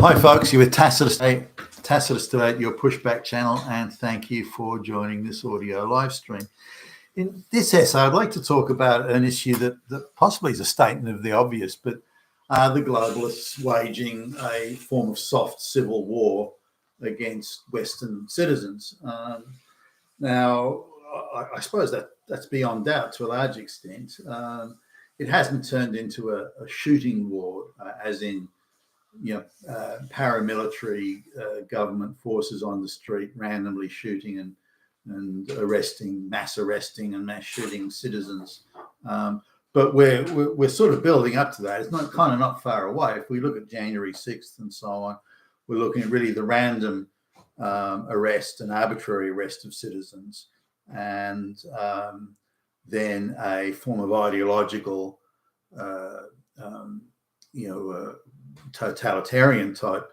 Hi folks, you're with Tacitus today at your Pushback channel, and thank you for joining this audio live stream. In this essay, I'd like to talk about an issue that possibly is a statement of the obvious, but the globalists waging a form of soft civil war against Western citizens. Now, I suppose that's beyond doubt to a large extent. It hasn't turned into a shooting war, as in paramilitary government forces on the street randomly shooting and mass arresting and mass shooting citizens. But we're sort of building up to that. It's not far away. If we look at January 6th and so on, we're looking at really the random arrest and arbitrary arrest of citizens, and then a form of ideological totalitarian type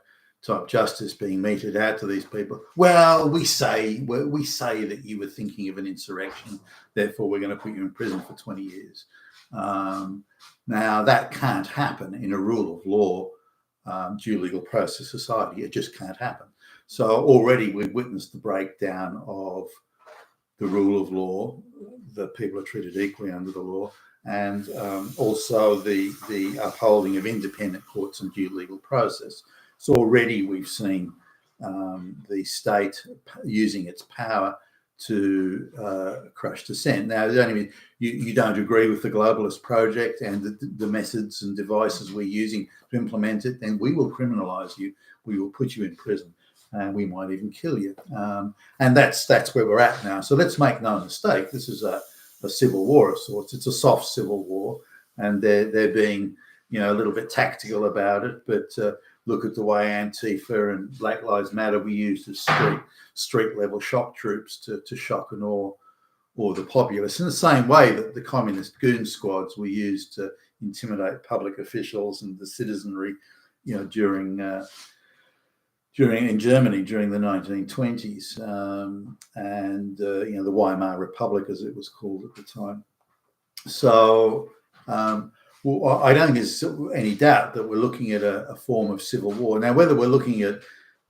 justice being meted out to these people. Well, we say that you were thinking of an insurrection, therefore we're going to put you in prison for 20 years. Now that can't happen in a rule of law, due legal process society. It just can't happen. So already we've witnessed the breakdown of the rule of law, that people are treated equally under the law, and also the upholding of independent courts and due legal process. So already we've seen the state using its power to crush dissent. Now, you don't agree with the globalist project and the methods and devices we're using to implement it, then we will criminalize you. We will put you in prison, and we might even kill you. And that's where we're at now. So let's make no mistake. This is a civil war of sorts. It's a soft civil war, and they're being a little bit tactical about it. But look at the way Antifa and Black Lives Matter were used as street level shock troops to shock and awe the populace, in the same way that the communist goon squads were used to intimidate public officials and the citizenry, in Germany during the 1920s, and the Weimar Republic, as it was called at the time. So I don't think there's any doubt that we're looking at a form of civil war. Now, whether we're looking at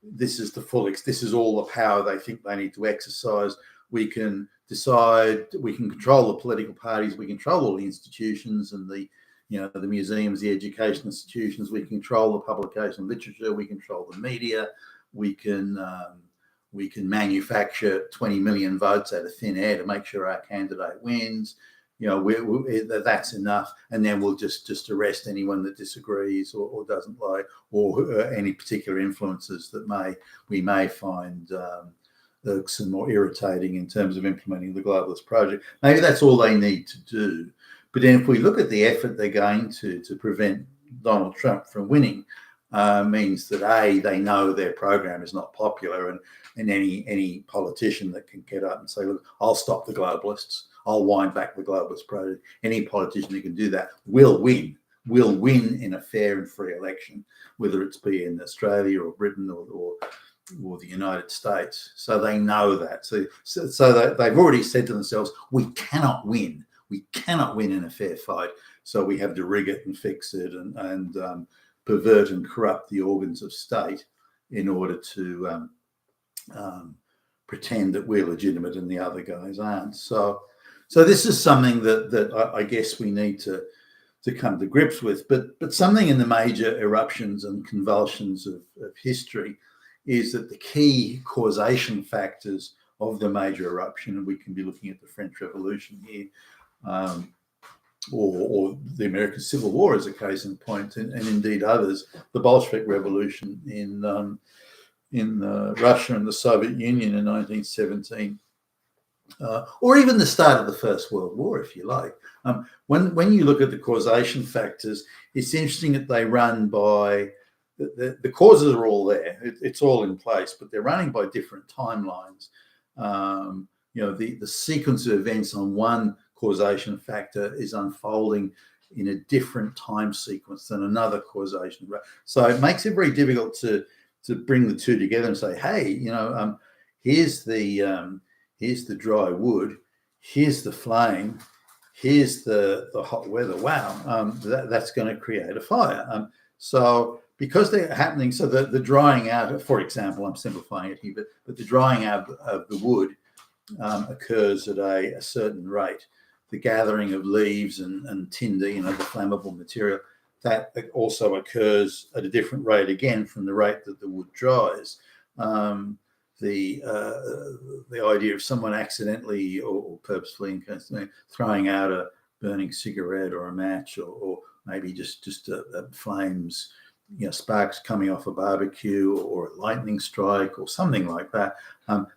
this is this is all the power they think they need to exercise, we can decide, we can control the political parties, we control all the institutions and the museums, the education institutions, we control the publication of literature, we control the media, we can manufacture 20 million votes out of thin air to make sure our candidate wins. That's enough, and then we'll just arrest anyone that disagrees or doesn't like, or any particular influences that we may find irksome or irritating in terms of implementing the globalist project. Maybe that's all they need to do. But then if we look at the effort they're going to prevent Donald Trump from winning, means that they know their program is not popular, and any politician that can get up and say, look, I'll stop the globalists, I'll wind back the globalist project, any politician who can do that will win in a fair and free election, whether it's be in Australia or Britain or the United States. So they know that. So they've already said to themselves, we cannot win. We cannot win in a fair fight. So we have to rig it and fix it and pervert and corrupt the organs of state in order to pretend that we're legitimate and the other guys aren't. So this is something that I guess we need to come to grips with. But something in the major eruptions and convulsions of history is that the key causation factors of the major eruption, and we can be looking at the French Revolution here, or the American Civil War as a case in point, and indeed others, the Bolshevik Revolution in Russia and the Soviet Union in 1917, or even the start of the First World War, if you like. When you look at the causation factors, it's interesting that they run by the causes are all there. It's all in place, but they're running by different timelines. The sequence of events on one causation factor is unfolding in a different time sequence than another causation. So it makes it very difficult to bring the two together and say, hey, here's the dry wood, here's the flame, here's the hot weather. Wow, that's going to create a fire. So because they're happening, so the drying out, for example, I'm simplifying it here, but the drying out of the wood occurs at a certain rate. The gathering of leaves and tinder, the flammable material, that also occurs at a different rate again from the rate that the wood dries. The idea of someone accidentally or purposefully throwing out a burning cigarette or a match, or maybe just flames, sparks coming off a barbecue or a lightning strike or something like that,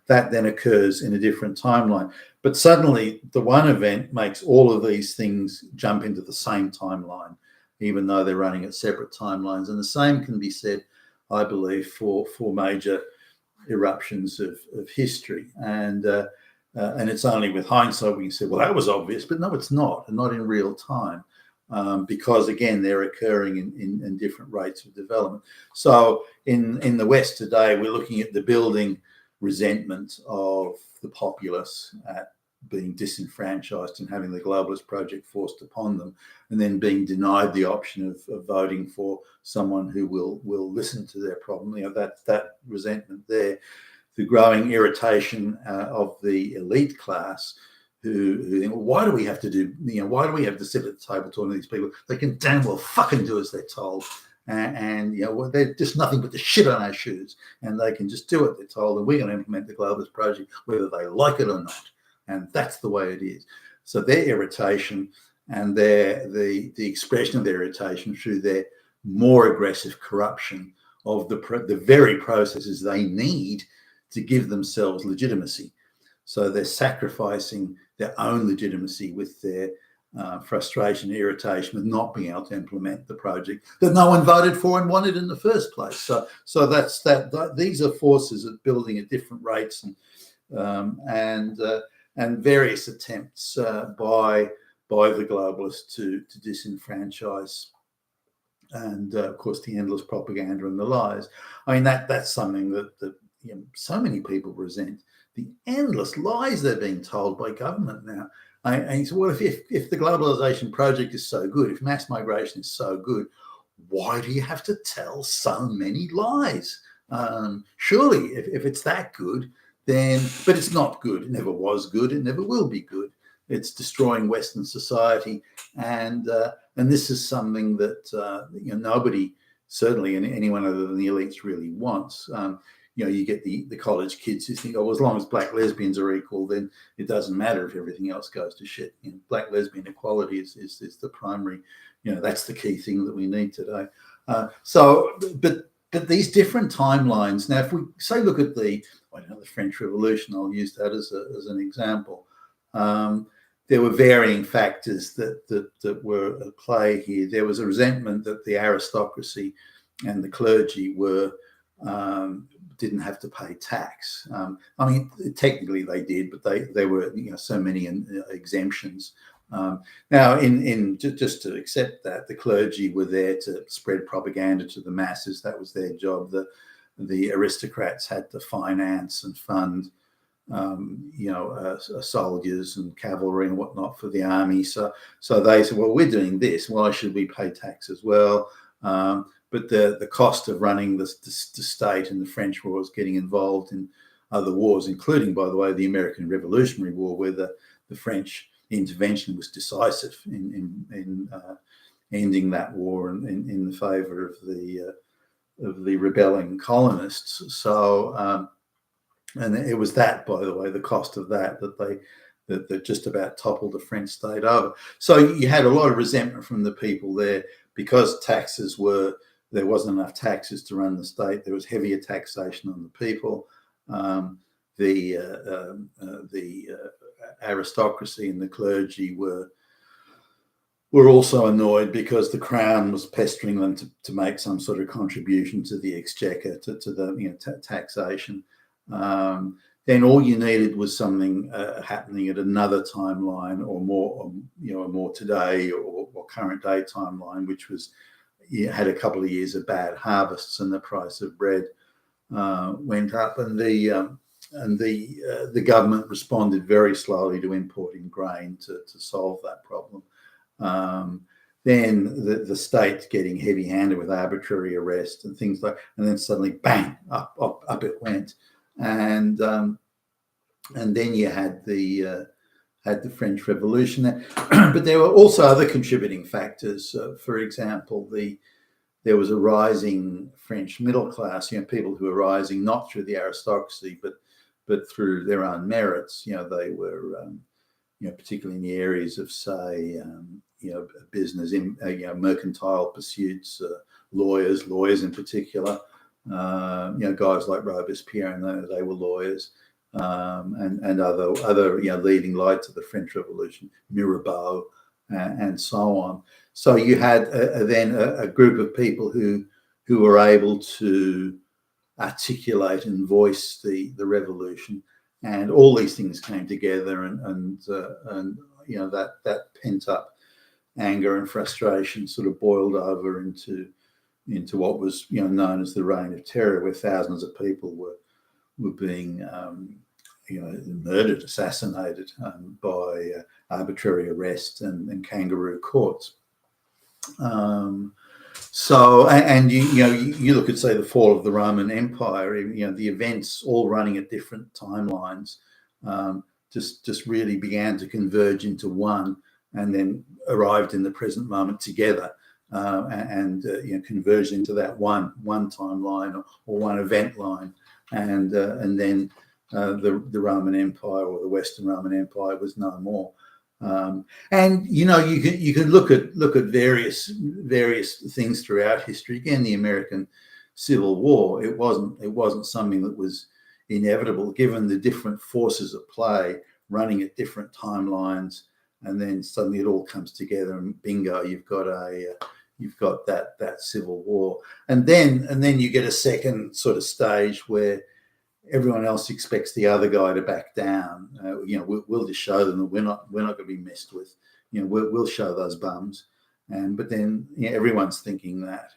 that then occurs in a different timeline. But suddenly the one event makes all of these things jump into the same timeline, even though they're running at separate timelines. And the same can be said, I believe, for major eruptions of history. And it's only with hindsight we can say, well, that was obvious, but no, it's not, and not in real time. Because again, they're occurring in different rates of development. So in the West today, we're looking at the building resentment of the populace at being disenfranchised and having the globalist project forced upon them, and then being denied the option of voting for someone who will listen to their problem. That resentment there, the growing irritation of the elite class, who think, well, why do we have to sit at the table talking to these people? They can damn well fucking do as they're told. And they're just nothing but the shit on our shoes, and they can just do what they're told, and we're going to implement the globalist project whether they like it or not. And that's the way it is. So their irritation and the expression of their irritation through their more aggressive corruption of the very processes they need to give themselves legitimacy. So they're sacrificing their own legitimacy with their frustration and irritation with not being able to implement the project that no one voted for and wanted in the first place. So that's that. These are forces at building at different rates, and various attempts by the globalists to disenfranchise, and of course the endless propaganda and the lies. I mean that's something that so many people resent. The endless lies they're being told by government now. And so, well, if the globalization project is so good, if mass migration is so good, why do you have to tell so many lies? Surely, if it's that good, then, but it's not good. It never was good. It never will be good. It's destroying Western society, and this is something that nobody, certainly anyone other than the elites, really wants. You get the college kids who think, oh, well, as long as black lesbians are equal, then it doesn't matter if everything else goes to shit. Black lesbian equality is the primary, that's the key thing that we need today. But these different timelines. Now, if we say look at the French Revolution, I'll use that as an example. There were varying factors that were at play here. There was a resentment that the aristocracy and the clergy didn't have to pay tax. I mean, technically they did, but they were so many exemptions. Now, just to accept that, the clergy were there to spread propaganda to the masses. That was their job. The aristocrats had to finance and fund, soldiers and cavalry and whatnot for the army. So they said, well, we're doing this. Why should we pay tax as well? But the cost of running the state and the French wars, getting involved in other wars, including, by the way, the American Revolutionary War, where the French intervention was decisive in ending that war and in the favour of the rebelling colonists. So, and it was that, by the way, the cost of that just about toppled the French state over. So you had a lot of resentment from the people there because there wasn't enough taxes to run the state. There was heavier taxation on the people. The aristocracy and the clergy were also annoyed because the crown was pestering them to make some sort of contribution to the exchequer, to the taxation. Then all you needed was something happening at another timeline, or more today or current day timeline, which was had a couple of years of bad harvests and the price of bread went up, and the government responded very slowly to importing grain to solve that problem. then the state getting heavy-handed with arbitrary arrest and things like, and then suddenly bang, up it went, and then you had the French Revolution. But there were also other contributing factors. For example, there was a rising French middle class, people who were rising not through the aristocracy, but through their own merits. They were, particularly in the areas of, say, business, mercantile pursuits, lawyers in particular. Guys like Robespierre, and they were lawyers. And other leading lights of the French Revolution, Mirabeau, and so on. So you had then a group of people who were able to articulate and voice the revolution, and all these things came together, and that pent up anger and frustration sort of boiled over into what was known as the Reign of Terror, where thousands of people were being murdered, assassinated by arbitrary arrest and kangaroo courts. So, and you look at, say, the fall of the Roman Empire. The events all running at different timelines just really began to converge into one, and then arrived in the present moment together. And converged into that one timeline or one event line, and then the Roman Empire, or the Western Roman Empire, was no more. And you can look at various things throughout history. Again, the American Civil War, it wasn't something that was inevitable, given the different forces at play running at different timelines, and then suddenly it all comes together, and bingo, you've got that civil war. And then you get a second sort of stage where everyone else expects the other guy to back down. We'll just show them that we're not going to be messed with. We'll show those bums. But then everyone's thinking that,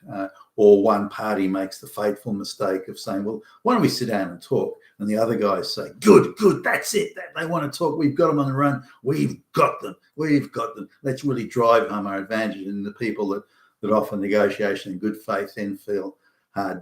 or one party makes the fateful mistake of saying, well, why don't we sit down and talk? And the other guys say, good, that's it. They want to talk. We've got them on the run. We've got them. Let's really drive home our advantage. And the people that offer negotiation in good faith then feel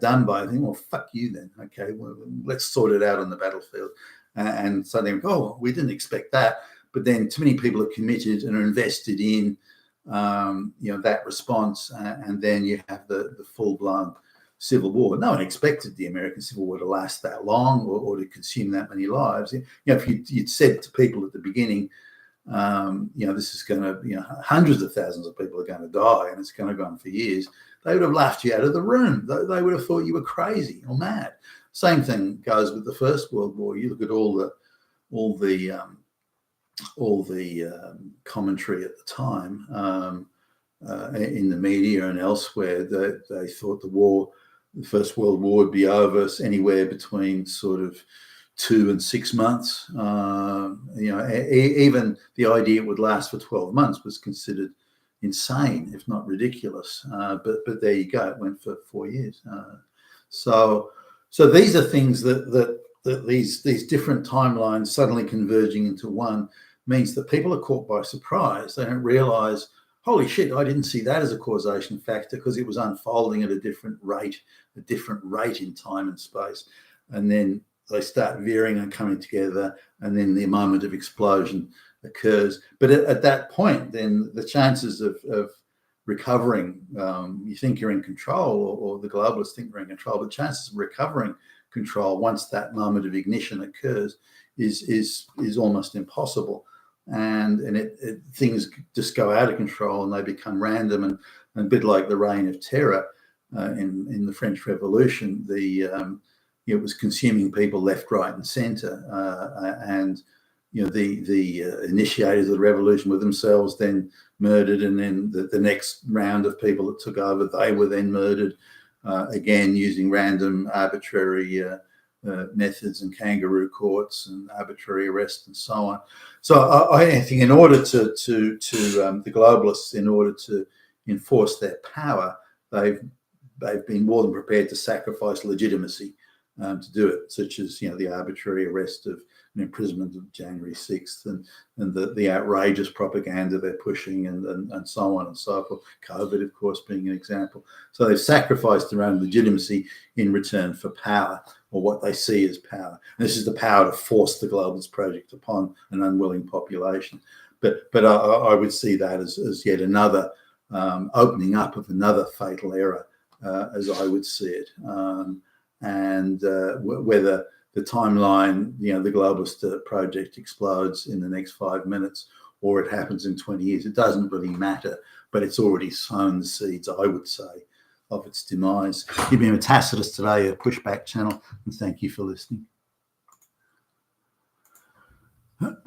done by. I think, well, fuck you then. Okay, well, let's sort it out on the battlefield. And suddenly, we didn't expect that. But then too many people are committed and are invested in that response, and then you have the full-blown civil war. No one expected the American Civil War to last that long, or to consume that many lives. If you'd said to people at the beginning, this is going to, hundreds of thousands of people are going to die, and it's going to go on for years, they would have laughed you out of the room. They would have thought you were crazy or mad. Same thing goes with the First World War. You look at all the commentary at the time in the media and elsewhere, that they thought the First World War would be over anywhere between sort of 2 and 6 months. Even the idea it would last for 12 months was considered insane, if not ridiculous. But there you go. It went for 4 years. So these are things that these different timelines suddenly converging into one means that people are caught by surprise. They don't realize, holy shit, I didn't see that as a causation factor, because it was unfolding at a different rate in time and space. And then they start veering and coming together, and then the moment of explosion occurs. But at that point, then the chances of recovering, you think you're in control, or the globalists think they're in control, but chances of recovering control once that moment of ignition occurs is almost impossible. And things just go out of control, and they become random, and a bit like the Reign of Terror in the French Revolution. It was consuming people left, right, and centre, and the initiators of the revolution were themselves then murdered, and then the next round of people that took over, they were then murdered, again using random, arbitrary methods and kangaroo courts and arbitrary arrest and so on. So I think in order to the globalists, in order to enforce their power, they've been more than prepared to sacrifice legitimacy to do it, such as the arbitrary arrest of imprisonment of January 6th and the outrageous propaganda they're pushing and so on and so forth. COVID, of course, being an example. So they've sacrificed their own legitimacy in return for power, or what they see as power. And this is the power to force the globalist project upon an unwilling population. But I would see that as yet another opening up of another fatal error, as I would see it. Whether the timeline, the globalist project explodes in the next 5 minutes or it happens in 20 years, it doesn't really matter, but it's already sown the seeds, I would say, of its demise. You've been with Tacitus today, a pushback channel, and thank you for listening.